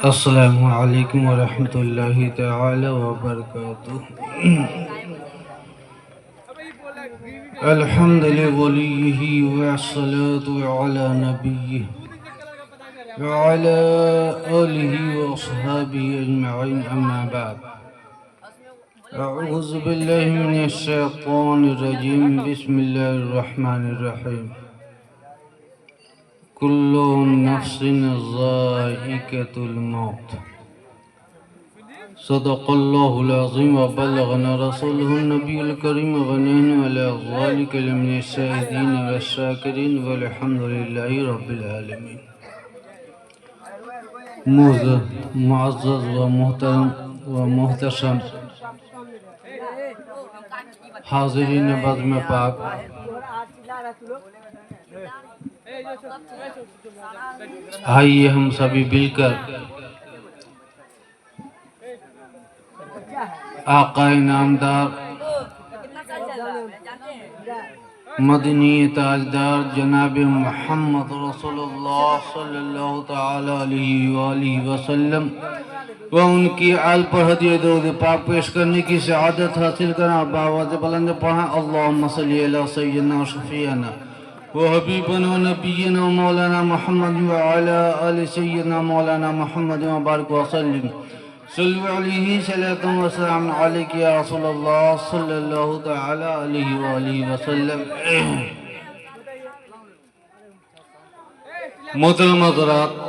السلام علیکم ورحمۃ اللہ تعالی وبرکاتہ۔ الحمد لولیہ والصلاة علی نبیہ وعلی آلہ واصحابہ اجمعین، اما بعد۔ اعوذ باللہ من الشیطان الرجیم، بسم اللہ الرحمن الرحیم۔ کل نفس ذائقۃ الموت، صدق اللہ العظیم وبلغنا رسولہ النبی الکریم ونحن علی ذلک لمن الشاہدین والشاکرین والحمد للہ رب العالمین۔ معزز و محترم و محتشم حاضرین بزم پاک، آئیے ہم سبھی مل کر آقا نامدار مدنی تاجدار جناب محمد رسول اللہ صلی اللہ تعالی علیہ وآلہ وسلم و ان کی آل پر ہدیہ درود پاک پیش کرنے کی سعادت حاصل کرنا۔ بآواز بلند پڑھیں، اللہم صلی علی سیدنا و شفیعنا و حبیبنا و نبینا و مولانا محمد و علی آل سیدنا مولانا محمد و بارک وسلم۔ صلی علیہ صلاۃ و سلام علیک یا رسول اللہ صلی اللہ تعالی علیہ وآلہ وسلم۔ محترم حضرات،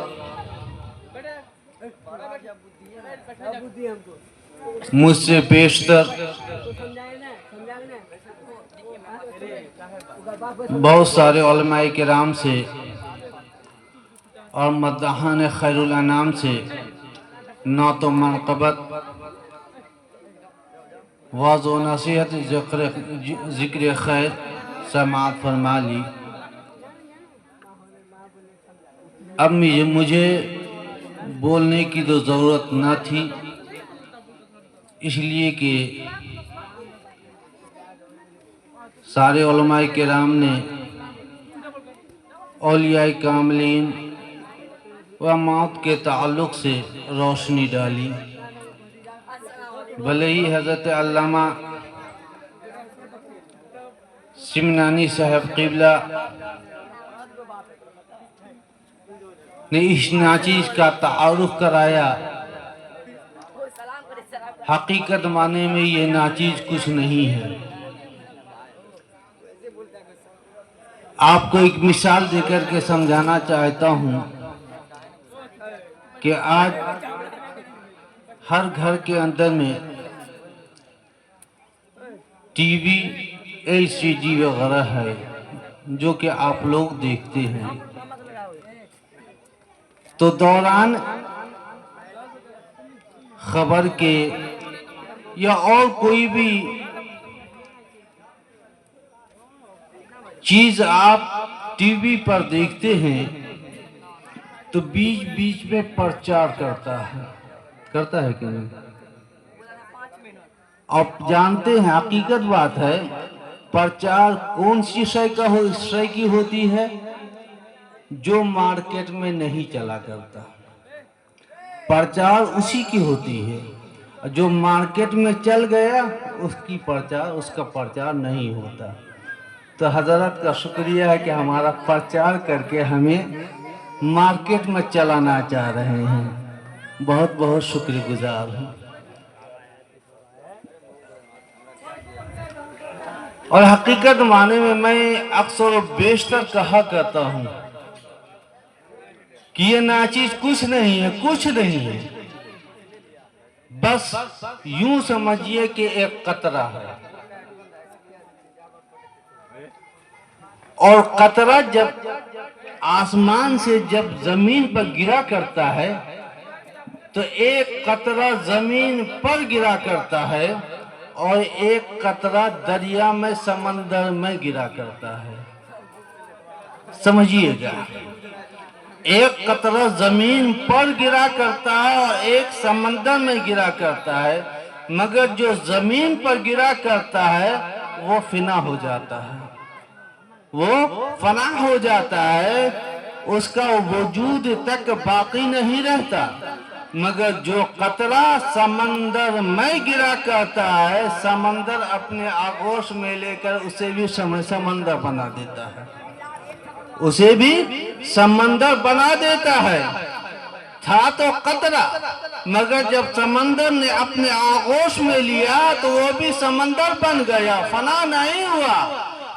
مجھ سے بیشتر بہت سارے علماء کرام سے اور مداحان خیر الانام سے نعت و منقبت، واعظ و نصیحت، ذکر خیر سماعت فرما لی۔ اب مجھے بولنے کی تو ضرورت نہ تھی، اس لیے کہ سارے علماء کرام نے اولیاء کاملین و موت کے تعلق سے روشنی ڈالی۔ بھلے ہی حضرت علامہ سمنانی صاحب قبلہ نے اس ناچیز کا تعارف کرایا، حقیقت معنی میں یہ ناچیز کچھ نہیں ہے۔ آپ کو ایک مثال دے کر کے سمجھانا چاہتا ہوں کہ آج ہر گھر کے اندر میں T V, L C D وغیرہ ہے جو کہ آپ لوگ دیکھتے ہیں۔ تو دوران خبر کے یا اور کوئی بھی چیز آپ ٹی وی پر دیکھتے ہیں تو بیچ بیچ میں پرچار کرتا ہے کہ نہیں؟ آپ جانتے ہیں، حقیقت بات ہے، پرچار کون سی شے کی ہوتی ہے؟ جو مارکیٹ میں نہیں چلا کرتا، پرچار اسی کی ہوتی ہے۔ جو مارکیٹ میں چل گیا اس کا پرچار نہیں ہوتا۔ تو حضرت کا شکریہ ہے کہ ہمارا پرچار کر کے ہمیں مارکیٹ میں چلانا چاہ رہے ہیں، بہت بہت شکر گزار ہوں۔ اور حقیقت معنی میں اکثر و بیشتر کہا کرتا ہوں کہ یہ ناچیز کچھ نہیں ہے، کچھ نہیں ہے، بس یوں سمجھیے کہ ایک قطرہ ہے، اور قطرہ جب آسمان سے جب زمین پر گرا کرتا ہے تو ایک قطرہ زمین پر گرا کرتا ہے اور ایک قطرہ دریا میں، سمندر میں گرا کرتا ہے۔ سمجھیے گا، ایک قطرہ زمین پر گرا کرتا ہے اور ایک سمندر میں گرا کرتا ہے۔ مگر جو زمین پر گرا کرتا ہے وہ فنا ہو جاتا ہے، وہ فنا ہو جاتا ہے، اس کا وجود تک باقی نہیں رہتا۔ مگر جو قطرہ سمندر میں گرا کرتا ہے، سمندر اپنے آغوش میں لے کر اسے بھی سمندر بنا دیتا ہے، اسے بھی سمندر بنا دیتا ہے۔ تھا تو قطرہ، مگر جب سمندر نے اپنے آغوش میں لیا تو وہ بھی سمندر بن گیا، فنا نہیں ہوا۔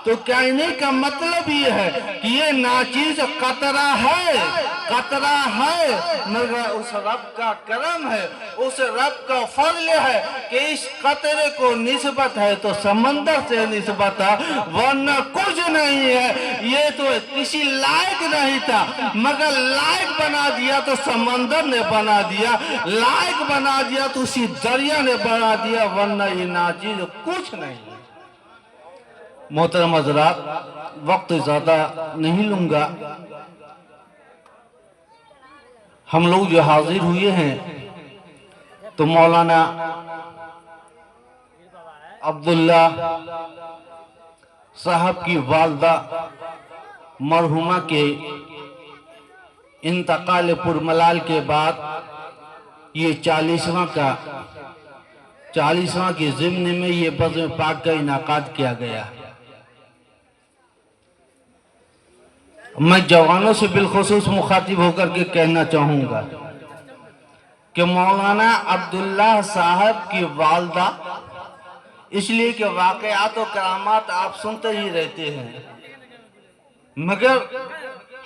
تو کہنے کا مطلب یہ ہے کہ یہ ناچیز قطرہ ہے، قطرہ ہے، مگر اس رب کا کرم ہے، اس رب کا فضل ہے کہ اس قطرے کو نسبت ہے تو سمندر سے نسبت ہے، ورنہ کچھ نہیں ہے۔ یہ تو کسی لائق نہیں تھا، مگر لائق بنا دیا تو سمندر نے بنا دیا، لائق بنا دیا تو اسی دریا نے بنا دیا، ورنہ یہ ناچیز کچھ نہیں۔ محترم حضرات، وقت زیادہ نہیں لوں گا، ہم لوگ جو حاضر ہوئے ہیں تو مولانا عبداللہ صاحب کی والدہ مرحومہ کے انتقال پرملال کے بعد یہ 40واں کے ضمن میں یہ بزم پاک کا انعقاد کیا گیا۔ میں جوانوں سے بالخصوص مخاطب ہو کر کے کہنا چاہوں گا کہ مولانا عبداللہ صاحب کی والدہ، اس لیے کہ واقعات و کرامات آپ سنتے ہی رہتے ہیں، مگر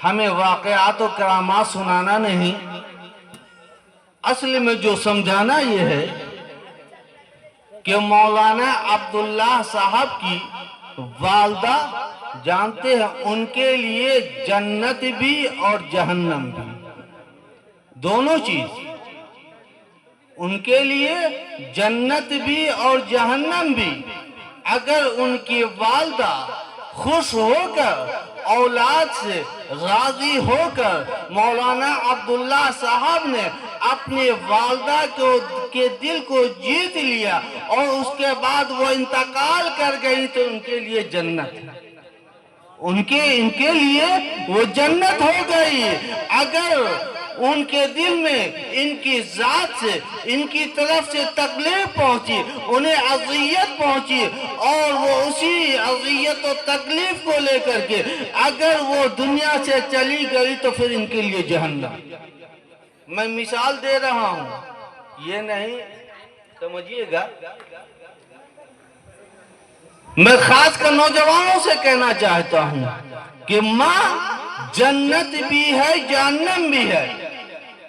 ہمیں واقعات و کرامات سنانا نہیں، اصل میں جو سمجھانا یہ ہے کہ مولانا عبداللہ صاحب کی والدہ جانتے ہیں ان کے لیے جنت بھی اور جہنم بھی، دونوں چیز، ان کے لیے جنت بھی اور جہنم بھی۔ اگر ان کی والدہ خوش ہو کر، اولاد سے راضی ہو کر، مولانا عبداللہ صاحب نے اپنی والدہ کے دل کو جیت لیا اور اس کے بعد وہ انتقال کر گئی تو ان کے لیے جنت ہے، ان کے لیے وہ جنت ہو گئی۔ اگر ان کے دل میں ان کی ذات سے، ان کی طرف سے تکلیف پہنچی، انہیں اذیت پہنچی اور وہ اسی اذیت و تکلیف کو لے کر کے اگر وہ دنیا سے چلی گئی تو پھر ان کے لیے جہنم۔ میں مثال دے رہا ہوں، یہ نہیں سمجھیے گا، میں خاص کر نوجوانوں سے کہنا چاہتا ہوں کہ ماں جنت بھی ہے جہنم بھی ہے۔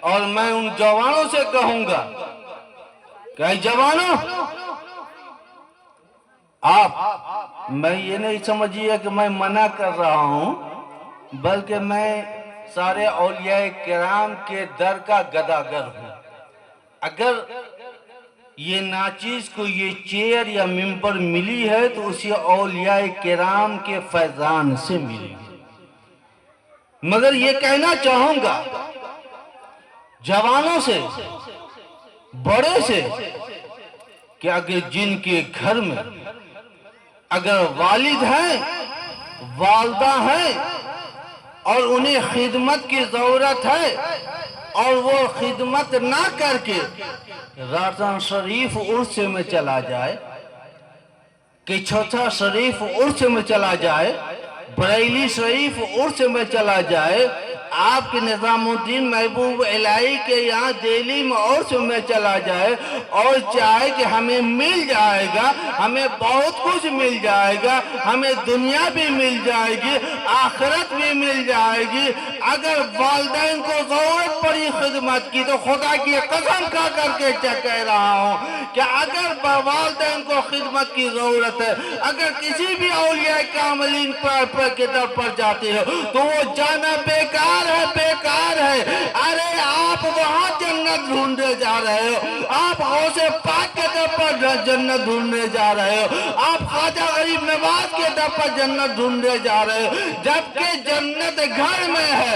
اور میں ان جوانوں سے کہوں گا کہ جوانوں، آپ، میں یہ نہیں سمجھیے کہ میں منع کر رہا ہوں، بلکہ میں سارے اولیاء کرام کے در کا گداگر ہوں۔ اگر یہ ناچیز کو یہ چیئر یا ممبر ملی ہے تو اسی اولیاء کرام کے فیضان سے ملی، مگر یہ کہنا چاہوں گا جوانوں سے، بڑے سے، کہ اگر جن کے گھر میں اگر والد ہیں، والدہ ہیں اور انہیں خدمت کی ضرورت ہے اور وہ خدمت نہ کر کے رازاں شریف عرس میں چلا جائے، کہ چھوٹا شریف عرس میں چلا جائے، بریلی شریف عرس میں چلا جائے، آپ کے نظام الدین محبوب الہی کے یہاں دہلی میں عرس میں چلا جائے اور چاہے کہ ہمیں مل جائے گا، ہمیں بہت کچھ مل جائے گا، ہمیں دنیا بھی مل جائے گی، آخرت بھی مل جائے گی، اگر والدین کو ضرورت پڑی خدمت کی تو خدا کی قسم کھا کر کے کہہ رہا ہوں کہ اگر والدین کو خدمت کی ضرورت ہے، اگر کسی بھی اولیاء کاملین کے در پر جاتے ہو تو وہ جانا بیکار ہے، بیکار ہے۔ ارے آپ وہاں جنت ڈھونڈنے جا رہے ہو، آپ غوث پاک کے در پر جنت ڈھونڈنے جا رہے ہو، آپ خواجہ غریب نواز کے در پر جنت ڈھونڈنے جا رہے ہو، جبکہ جنت گھر میں ہے۔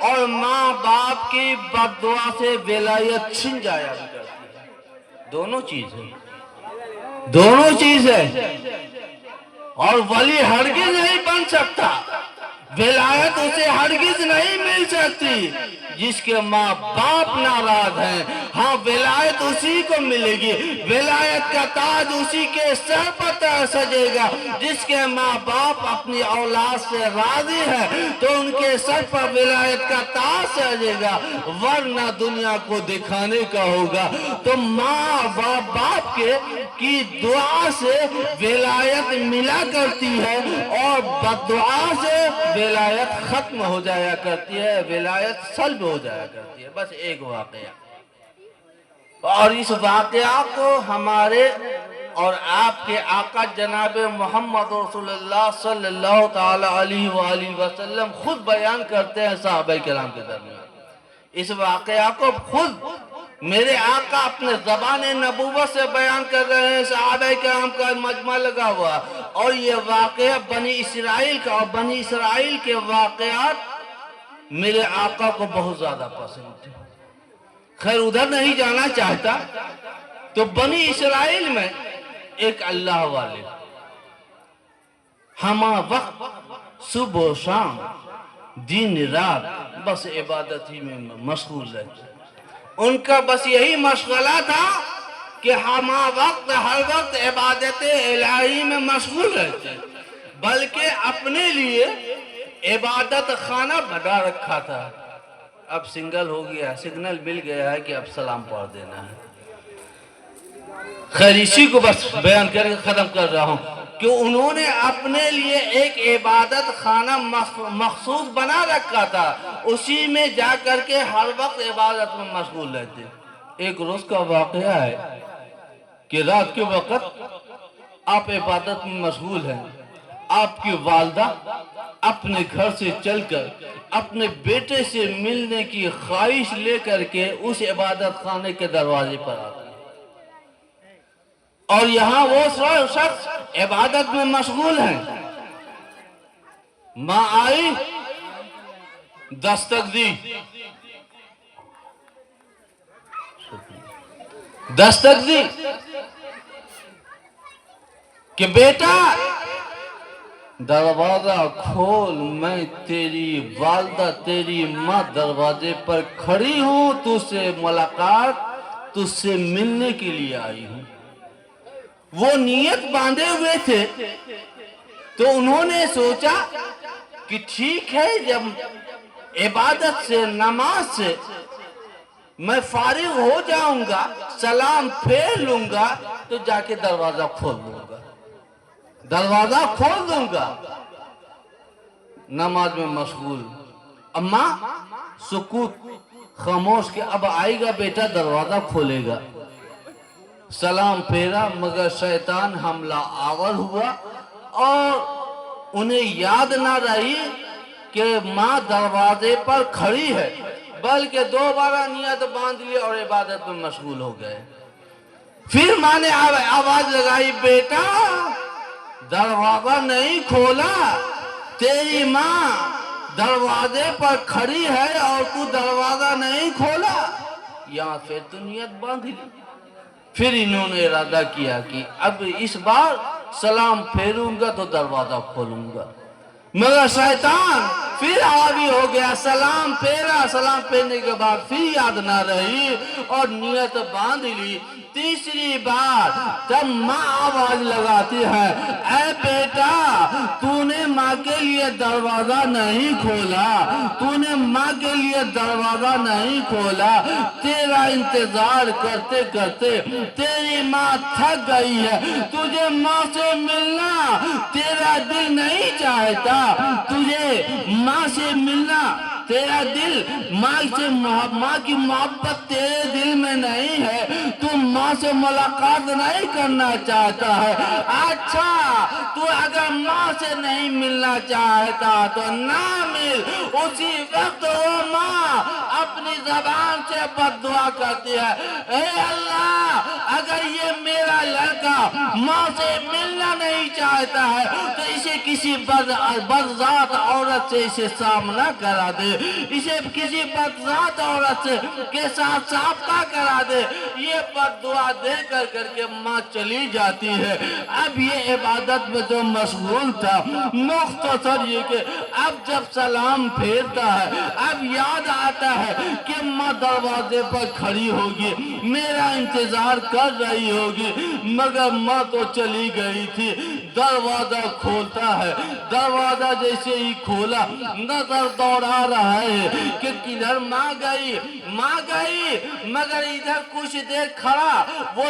اور ماں باپ کی بد دعا سے ولایت چھن جایا کرتی ہے۔ دونوں چیز ہے، دونوں چیز ہے۔ اور ولی ہرگز نہیں بن سکتا، ولایت اسے ہرگز نہیں مل سکتی جس کے ماں باپ ناراض ہیں۔ ہاں ولایت اسی کو ملے گی، ولایت کا تاج اسی کے سر پر سجے گا جس کے ماں باپ اپنی اولاد سے راضی ہے تو ان کے سر پر ولایت کا تاج سجے گا، ورنہ دنیا کو دکھانے کا ہوگا۔ تو ماں باپ کی دعا سے ولایت ملا کرتی ہے اور بددعا سے ولایت ختم ہو جایا کرتی ہے، ولایت سلب ہو جایا کرتی ہے۔ بس ایک واقعہ، اور اس واقعہ کو ہمارے اور آپ کے آقا جناب محمد رسول اللہ صلی اللہ تعالی علیہ وآلہ وسلم خود بیان کرتے ہیں صحابہ کرام کے درمیان۔ اس واقعہ کو خود میرے آقا اپنے زبان نبوت سے بیان کر رہے ہیں، صحابہ کرام کا مجمع لگا ہوا، اور یہ واقعہ بنی اسرائیل کا، اور بنی اسرائیل کے واقعات میرے آقا کو بہت زیادہ پسند تھے۔ خیر ادھر نہیں جانا چاہتا، تو بنی اسرائیل میں ایک اللہ والے ہما وقت صبح و شام دن رات بس عبادت ہی میں مشغول رہتے، ان کا بس یہی مشغلہ تھا کہ ہما وقت ہر وقت عبادت الہی میں مشغول رہتے، بلکہ اپنے لیے عبادت خانہ بنا رکھا تھا۔ اب سنگل ہو گیا، سگنل مل گیا ہے کہ اب سلام پڑھ دینا ہے۔ خیر اسی کو بس بیان کر کے ختم کر رہا ہوں کہ انہوں نے اپنے لیے ایک عبادت خانہ مخصوص بنا رکھا تھا، اسی میں جا کر کے ہر وقت عبادت میں مشغول رہتے۔ ایک روز کا واقعہ ہے کہ رات کے وقت آپ عبادت میں مشغول ہیں، آپ کی والدہ اپنے گھر سے چل کر اپنے بیٹے سے ملنے کی خواہش لے کر کے اس عبادت خانے کے دروازے پر آتی ہے، اور یہاں وہ شخص عبادت میں مشغول ہیں۔ ماں آئی، دستک دی، دستک دی کہ بیٹا دروازہ کھول، میں تیری والدہ تیری ماں دروازے پر کھڑی ہوں، تجھ سے ملاقات، تجھ سے ملنے کے لیے آئی ہوں۔ وہ نیت باندھے ہوئے تھے تو انہوں نے سوچا کہ ٹھیک ہے، جب عبادت سے نماز سے میں فارغ ہو جاؤں گا، سلام پھیر لوں گا تو جا کے دروازہ کھول دوں گا، دروازہ کھول دوں گا۔ نماز میں مشغول، اماں سکوت، خاموش کہ اب آئے گا بیٹا، دروازہ کھولے گا۔ سلام پھیرا مگر شیطان حملہ آور ہوا، اور انہیں یاد نہ رہی کہ ماں دروازے پر کھڑی ہے، بلکہ دوبارہ نیت باندھ لی اور عبادت میں مشغول ہو گئے۔ پھر ماں نے آواز لگائی، بیٹا دروازہ نہیں کھولا، تیری ماں دروازے پر کھڑی ہے اور تو دروازہ نہیں کھولا۔ یہاں پھر تو نیت باندھ لی۔ پھر انہوں نے ارادہ کیا کہ اب اس بار سلام پھیروں گا تو دروازہ کھولوں گا، مگر شیطان پھر حاوی ہو گیا۔ سلام پھیرا، سلام پھیرنے کے بعد پھر یاد نہ رہی اور نیت باندھ لی۔ تیسری بار جب ماں آواز لگاتی ہے، اے بیٹا تو نے ماں کے لیے دروازہ نہیں کھولا، تو نے ماں کے لیے دروازہ نہیں کھولا، تیرا انتظار کرتے کرتے تیری ماں تھک گئی ہے، تجھے ماں سے ملنا تیرا دل نہیں چاہتا، تجھے ماں سے ملنا تیرا دل، ماں کی محبت تیرے دل میں نہیں ہے، تو ماں سے ملاقات نہیں کرنا چاہتا ہے۔ اچھا تو اگر ماں سے نہیں ملنا چاہتا تو نہ مل، اسی وقت وہ ماں اپنی زبان سے بد دعا کرتی ہے، اے اللہ اگر یہ میرا لڑکا ماں سے ملنا نہیں چاہتا ہے تو اسے کسی بدذات عورت سے اسے سامنا کرا دے، اسے کسی بدذات عورت کے ساتھ سابقہ کرا دے۔ یہ بد دعا دے کر کے ماں چلی جاتی ہے۔ اب یہ عبادت میں تو مشغول تھا، مختصر یہ کہ اب جب سلام پھیرتا ہے اب یاد آتا ہے کہ ماں دروازے پر کھڑی ہوگی، میرا انتظار کر رہی ہوگی، مگر ماں تو چلی گئی تھی۔ دروازہ کھولتا ہے، دروازہ جیسے ہی کھولا نظر دوڑا رہا ہے کہ کدھر ماں گئی، ماں گئی، مگر ادھر کچھ دیر کھڑا وہ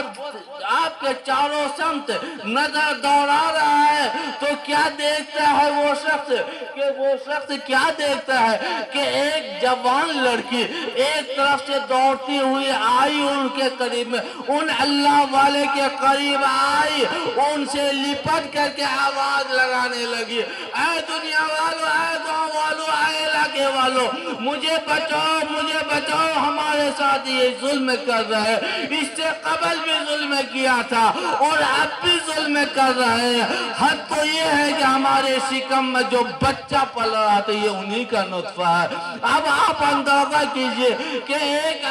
آپ کے چاروں سمت نظر دوڑا رہا ہے تو کیا دیکھتا ہے وہ شخص، کہ وہ شخص کیا دیکھتا ہے کہ ایک جوان لڑکی ایک طرف سے دوڑتی ہوئی آئی، ان کے قریب میں ان اللہ والے کے قریب آئی، ان سے لپٹ کر کے آواز لگانے لگی، اے دنیا والو، اے گاؤں والو، اے علاقے والو، مجھے بچاؤ، مجھے بچاؤ، ہمارے ساتھ یہ ظلم کر رہا ہے، اس سے قبل بھی ظلم کیا تھا اور اب بھی ظلم کر رہے ہیں۔ حد تو یہ ہے کہ ہمارے شکم میں جو بچہ پل رہا تھا یہ انہی کا نطفہ ہے۔ اب آپ اندازہ کیجئے کہ ایک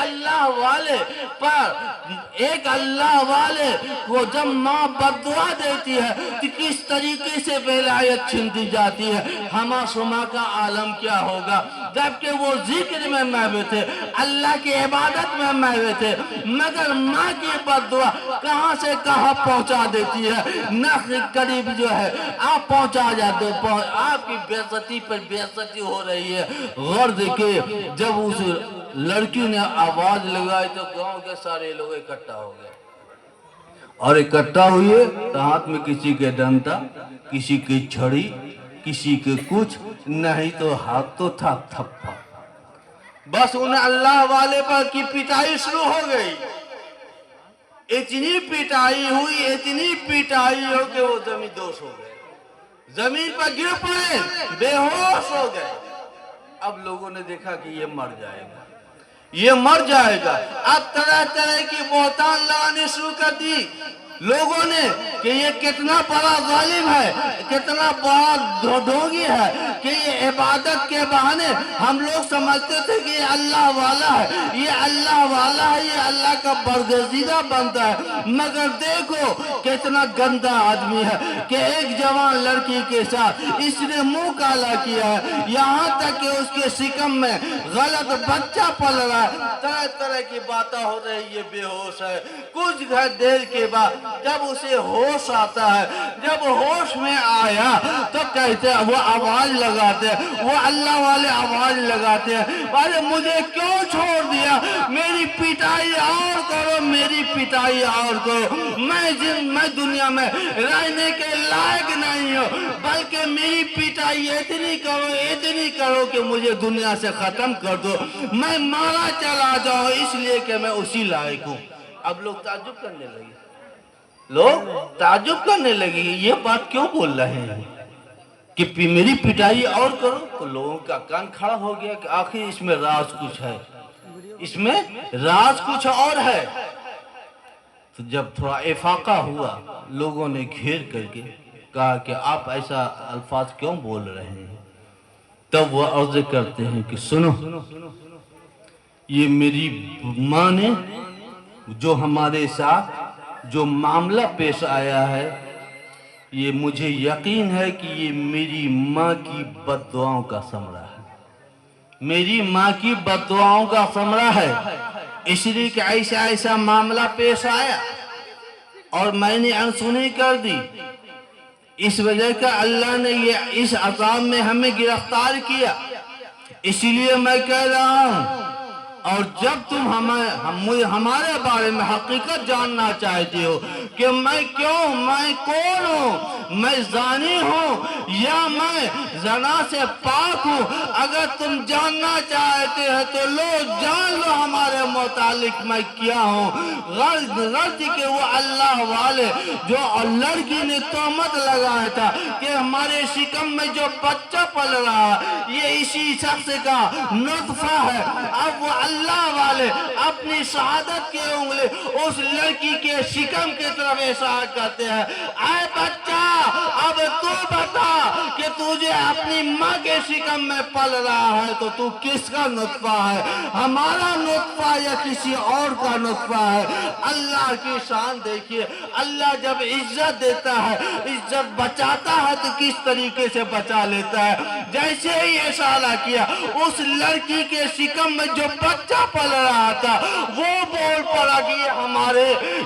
اللہ والے کو جب ماں بد دعا دیتی ہے تو کس طریقے سے ولایت چھنتی جاتی ہے، ہما شما کا عالم کیا ہوگا، جبکہ وہ ذکر میں محو تھے، اللہ کی عبادت میں محو تھے، مگر ماں کی بد دعا کہاں سے کہاں پہنچا دیتی ہے، نخ قریب جو ہے آپ پہنچا جاتے، آپ کی بے عزتی پر بے عزتی ہو رہی ہے۔ غرض کہ جب اس لڑکی نے آواز لگائی تو گاؤں کے سارے لوگ اکٹھا ہو گئے، اور اکٹھا ہوئے تو ہاتھ میں کسی کے ڈنڈا، کسی کی چھڑی، کسی کے کچھ نہیں تو ہاتھ تو تھا تھپا، بس ان اللہ والے پر کی پٹائی شروع ہو گئی۔ اتنی پٹائی ہوئی، اتنی پٹائی ہو کہ وہ زمین دوش ہو گئے، زمین پر گر پڑے، بے ہوش ہو گئے۔ اب لوگوں نے دیکھا کہ یہ مر جائے گا، یہ مر جائے گا۔ اب طرح طرح کی بہتان لگانے شروع کر دی لوگوں نے کہ یہ کتنا بڑا ظالم ہے، کتنا بڑا ڈھونگی ہے کہ یہ عبادت کے بہانے ہم لوگ سمجھتے تھے کہ یہ اللہ والا ہے، یہ اللہ والا ہے، یہ اللہ کا برگزیدہ بنتا ہے، مگر دیکھو کتنا گندا آدمی ہے کہ ایک جوان لڑکی کے ساتھ اس نے منہ کالا کیا ہے، یہاں تک کہ اس کے شکم میں غلط بچہ پل رہا ہے، طرح طرح کی باتیں ہو رہی، یہ بے ہوش ہے۔ کچھ دیر کے بعد جب اسے ہوش آتا ہے، جب ہوش میں آیا تو کہتے ہیں، وہ آواز لگاتے ہیں، وہ اللہ والے آواز لگاتے ہیں، ارے مجھے کیوں چھوڑ دیا، میری پٹائی اور کرو، میری پٹائی اور کرو، میں دنیا میں رہنے کے لائق نہیں ہوں، بلکہ میری پٹائی اتنی کرو کہ مجھے دنیا سے ختم کر دو، میں مارا چلا جاؤں، اس لیے کہ میں اسی لائق ہوں۔ اب لوگ تعجب کرنے لگے، یہ بات کیوں بول رہے ہیں کہ میری پٹائی اور کرو، تو لوگوں کا کان کھڑا ہو گیا کہ آخر اس میں راز کچھ ہے، اس میں راز کچھ اور ہے۔ تو جب تھوڑا افاقہ ہوا، لوگوں نے گھیر کر کے کہا کہ آپ ایسا الفاظ کیوں بول رہے ہیں؟ تب وہ عرض کرتے ہیں کہ سنو، یہ میری ماں نے جو ہمارے ساتھ جو معاملہ پیش آیا ہے، یہ مجھے یقین ہے کہ یہ میری ماں کی بد دعاؤں کا ثمرہ ہے، میری ماں کی بد دعاؤں کا ثمرہ ہے، اس لیے کہ ایسا معاملہ پیش آیا اور میں نے انسنی کر دی، اس وجہ کا اللہ نے یہ اس عذاب میں ہمیں گرفتار کیا، اس لیے میں کہہ رہا ہوں اور جب تم ہمارے بارے میں حقیقت جاننا چاہتے ہو کہ میں کون ہوں، میں زانی ہوں یا میں زنا سے پاک ہوں، اگر تم جاننا چاہتے ہیں تو لو جان لو ہمارے متعلق میں کیا ہوں۔ غرض کہ وہ اللہ والے جو لڑکی نے تہمت لگایا تھا کہ ہمارے شکم میں جو بچہ پل رہا یہ اسی شخص کا نطفہ ہے، اب وہ اللہ والے اپنی شہادت کے انگلے اس لڑکی کے شکم کی طرف اشارہ کرتے ہیں۔ اے بچہ، اب تو بتا کہ تجھے اپنی ماں کے شکم میں پل رہا ہے تو تو کس کا نطفہ ہے، ہمارا نطفہ یا کسی اور کا نطفہ ہے؟ اللہ کی شان دیکھیے، اللہ جب عزت دیتا ہے، عزت بچاتا ہے تو کس طریقے سے بچا لیتا ہے۔ جیسے ہی اشارہ کیا اس لڑکی کے شکم میں جو بچہ پل رہا تھا وہ بول پڑا کہ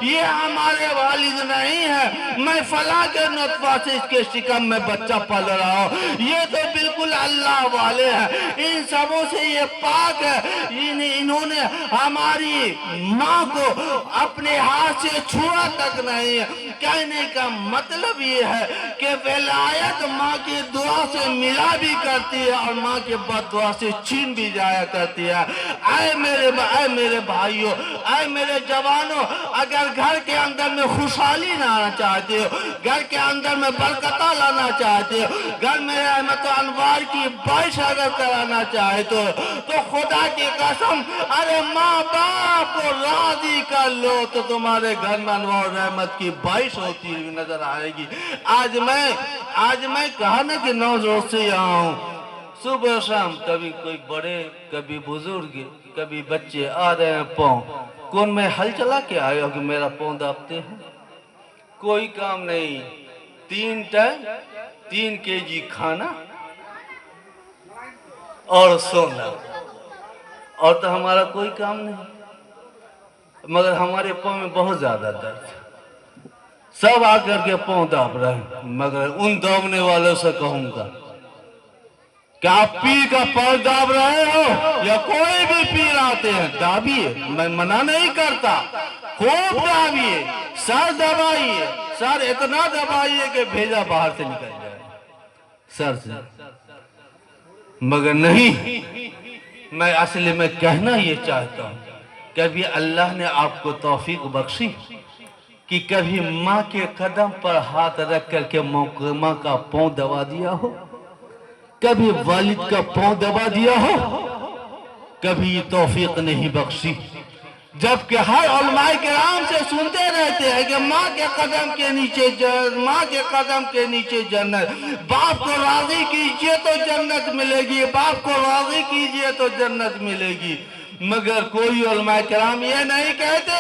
یہ ہمارے والد نہیں ہے، میں فلاں کے نطفہ سے اس کے شکم میں بچہ پل رہا ہوں، یہ تو بالکل اللہ والے ہیں، ان سبوں سے یہ پاک ہے، انہوں نے ہماری ماں کو اپنے ہاتھ سے چھوا تک نہیں ہے۔ کہنے کا مطلب یہ ہے کہ ولایت ماں کی دعا سے ملا بھی کرتی ہے اور ماں کے بد دعا سے چھین بھی جایا کرتی ہے۔ اے میرے بھائیوں، اے میرے جوانوں، اگر گھر کے اندر میں خوشحالی لانا چاہتے ہو، گھر کے اندر میں برکتہ لانا چاہتے ہو، گھر میں رحمت و انوار کی بارش اگر کرانا چاہتے ہو تو خدا کی قسم ارے ماں باپ کو راضی کر لو تو تمہارے گھر میں انوار و رحمت کی بارش ہوتی ہوئی نظر آئے گی۔ آج میں کہا نا کہ 9 روز سے یہاں ہوں، صبح شام کبھی کوئی بڑے، کبھی بزرگ، کبھی بچے آ رہے ہیں پاؤں، کون میں حل چلا کے آیا کہ میرا پاؤں داپتے ہیں؟ کوئی کام نہیں، 3 ٹائم 3 kg کھانا اور سونا، اور تو ہمارا کوئی کام نہیں، مگر ہمارے پاؤں میں بہت زیادہ درد ہے، سب آ کر کے پاؤں داپ رہے ہیں، مگر ان دوبنے والوں سے کہوں گا کہ آپ پیر کا پاؤں داب رہے ہو یا کوئی بھی پیر آتے ہیں دابیے، میں منع نہیں کرتا، خوب دابیے، سر دبائیے، سر اتنا دبائیے کہ بھیجا باہر سے نکل جائے سر سے، مگر نہیں، میں اصل میں کہنا یہ چاہتا ہوں، کبھی اللہ نے آپ کو توفیق بخشی کہ کبھی ماں کے قدم پر ہاتھ رکھ کر کے ماں کا پاؤں دبا دیا ہو، کبھی والد کا پاؤں دبا دیا ہو، کبھی توفیق نہیں بخشی، جبکہ ہر علماء کرام سے سنتے رہتے ہیں کہ ماں کے قدم کے نیچے جنت، باپ کو راضی کیجئے تو جنت ملے گی، باپ کو راضی کیجئے تو جنت ملے گی، مگر کوئی علماء کرام یہ نہیں کہتے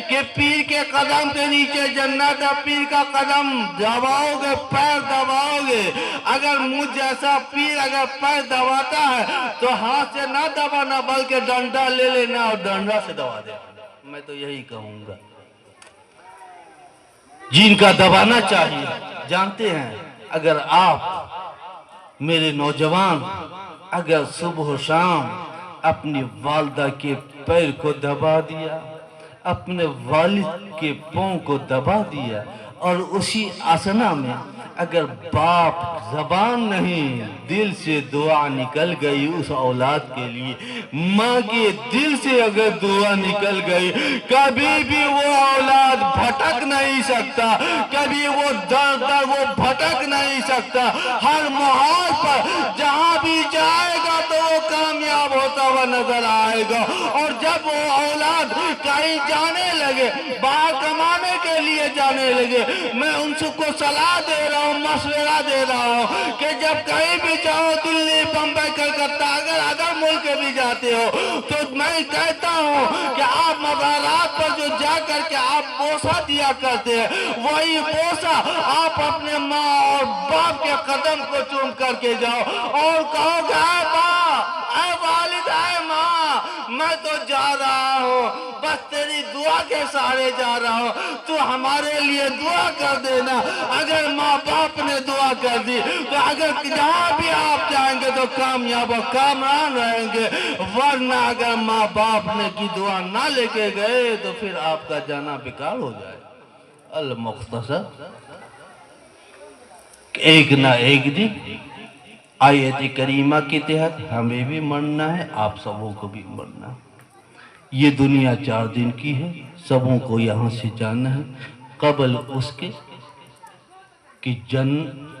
کہ پیر کے قدم کے نیچے جنت ہے، پیر کا قدم دباؤ گے پیر دباؤ گے، اگر مجھ جیسا پیر اگر پیر دباتا ہے تو ہاتھ سے نہ دبانا بلکہ ڈنڈا لے لینا اور ڈنڈا سے دبا دینا، میں تو یہی کہوں گا۔ جن کا دبانا چاہیے، جانتے ہیں اگر آپ میرے نوجوان اگر صبح و شام اپنی والدہ کے پیر کو دبا دیا، اپنے والد کے پاؤں کو دبا دیا، اور اسی اسنا میں اگر باپ زبان نہیں دل سے دعا نکل گئی اس اولاد کے لیے، ماں کے دل سے اگر دعا نکل گئی، کبھی بھی وہ اولاد بھٹک نہیں سکتا، کبھی وہ در وہ بھٹک نہیں سکتا، ہر محال پر جہاں بھی جائے گا تو وہ کامیاب ہوتا ہوا نظر آئے گا، اور جب وہ اولاد کہیں جانے لگے، باہر کمانے کے لیے جانے لگے، میں ان کو صلاح دے رہا ہوں، مشورہ دے رہا ہوں کہ جب کہیں بھی جاؤ دلی، بمبئی، کلکتہ، اگر ملک بھی جاتے ہو تو میں کہتا ہوں کہ آپ مزارات پر جو جا کر کے آپ بوسہ دیا کرتے ہیں، وہی بوسہ آپ اپنے ماں اور باپ کے قدم کو چوم کر کے جاؤ اور کہو کہ اے باپ اے والد اے ماں میں تو جا رہا ہوں، بس تیری دعا کے سہارے جا رہا ہوں، تو ہمارے لیے دعا کر دینا۔ اگر ماں باپ نے دعا کر دی تو اگر جہاں بھی آپ جائیں گے تو کامیاب و کامران رہیں گے، ورنہ اگر ماں باپ نے کی دعا نہ لے کے گئے تو پھر آپ کا جانا بیکار ہو جائے۔ المختصر ایک نہ ایک دن آیت کریمہ کے تحت ہمیں بھی مرنا ہے، آپ سبوں کو بھی مرنا ہے۔ یہ دنیا 4 دن کی ہے، سبوں کو یہاں سے جانا ہے، قبل اس کے کہ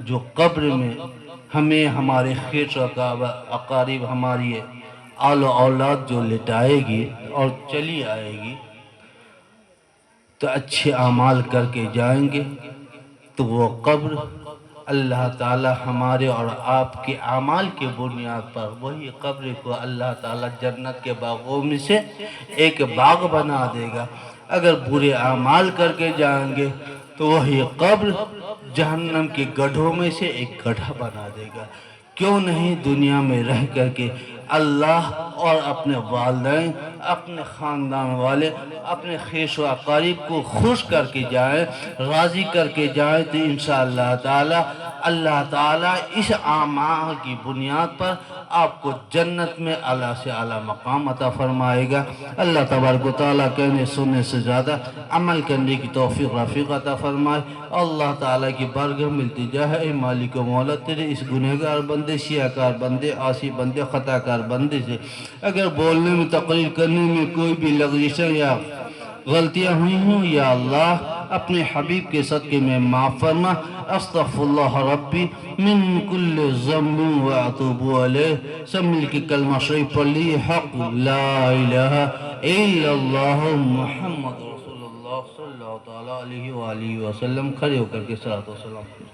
جو قبر میں ہمیں ہمارے خیش و اقارب ہماری آل و اولاد جو لٹائے گی اور چلی آئے گی تو اچھے اعمال کر کے جائیں گے تو وہ قبر اللہ تعالی ہمارے اور آپ کے اعمال کے بنیاد پر وہی قبر کو اللہ تعالی جنت کے باغوں میں سے ایک باغ بنا دے گا۔ اگر برے اعمال کر کے جائیں گے تو وہی قبر جہنم کے گڑھوں میں سے ایک گڑھا بنا دے گا۔ کیوں نہیں دنیا میں رہ کر کے اللہ اور اپنے والدین، اپنے خاندان والے، اپنے خیش و اقارب کو خوش کر کے جائیں، راضی کر کے جائیں تو انشاءاللہ تعالی اللہ تعالی اس اعمال کی بنیاد پر آپ کو جنت میں اعلیٰ سے اعلیٰ مقام عطا فرمائے گا۔ اللہ تبارک و تعالیٰ کہنے سننے سے زیادہ عمل کرنے کی توفیق رفیق عطا فرمائے۔ اللہ تعالیٰ کی بارگاہ میں التجا ہے، اے مالک و مولا تیرے اس گنہگار بندے، شیعہ بندے، عاصی بندے، خطا کار بندے سے اگر بولنے میں، تقریر کرنے میں کوئی بھی لغزشیں یا غلطیاں ہوئی ہوں یا اللہ اپنے حبیب کے صدقے میں معاف فرما۔ استغفر اللہ ربی من کل ذنب و اتوب الیہ۔ سب مل کے کلمہ شریف پڑھ لیے، حق لا الہ الا اللہ محمد رسول اللہ صلی اللہ علیہ وآلہ وسلم۔ کھڑے ہو کر کے صلوات و سلام